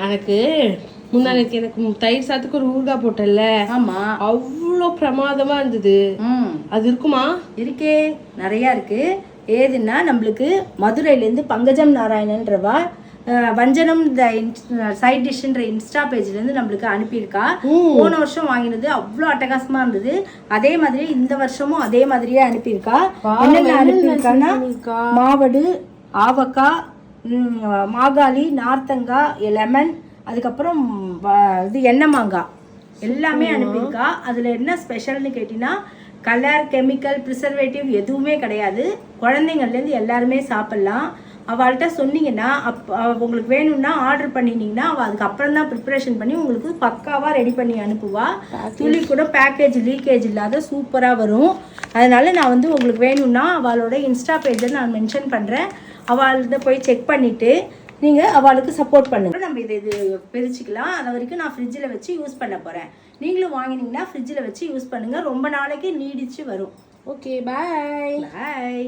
எனக்கு முன்னாடி எனக்கு தயிர் சாத்துக்கு ஒரு ஊறுகாய் போட்டல. ஆமா, அவ்வளோ பிரமாதமா இருந்தது. அது இருக்குமா? இருக்கே, நிறையா இருக்கு. ஏதுன்னா நம்மளுக்கு மதுரையிலேருந்து பங்கஜம் நாராயணன்றவா வஞ்சனம் இந்த சைட் டிஷ்ன்ற இன்ஸ்டா பேஜ்லேருந்து நம்மளுக்கு அனுப்பியிருக்கா. போன வருஷம் வாங்கினது அவ்வளோ அட்டகாசமாக இருந்தது. அதே மாதிரி இந்த வருஷமும் அதே மாதிரியே அனுப்பியிருக்கா. என்னென்ன அனுப்பியிருக்கான்னா மாவடு, ஆவக்காய், மாகாளி, நார்த்தங்காய், லெமன், அதுக்கப்புறம் இது எண்ணெய் மாங்காய் எல்லாமே அனுப்பியிருக்கா. அதில் என்ன ஸ்பெஷல்னு கேட்டிங்கன்னா கலர், கெமிக்கல், ப்ரிசர்வேட்டிவ் எதுவுமே கிடையாது. குழந்தைங்கள்லேருந்து எல்லாருமே சாப்பிட்லாம். அவள்கிட்ட சொன்னீங்கன்னா உங்களுக்கு வேணும்னா ஆர்டர் பண்ணினீங்கன்னா அவள் அதுக்கப்புறம் தான் ப்ரிப்பரேஷன் பண்ணி உங்களுக்கு பக்காவாக ரெடி பண்ணி அனுப்புவா. துளி கூட பேக்கேஜ் லீக்கேஜ் இல்லாத சூப்பராக வரும். அதனால் நான் வந்து உங்களுக்கு வேணும்னா அவளோட இன்ஸ்டா பேஜை நான் மென்ஷன் பண்ணுறேன். அவள்கிட்ட போய் செக் பண்ணிவிட்டு நீங்கள் அவளுக்கு சப்போர்ட் பண்ணுங்கள். நம்ம இது பிரிச்சுக்கலாம். அது வரைக்கும் நான் ஃப்ரிட்ஜில் வச்சு யூஸ் பண்ண போகிறேன். நீங்களும் வாங்கினீங்கன்னா ஃப்ரிட்ஜில் வச்சு யூஸ் பண்ணுங்கள். ரொம்ப நாளைக்கு நீடிச்சு வரும். ஓகே, பாய் பாய்.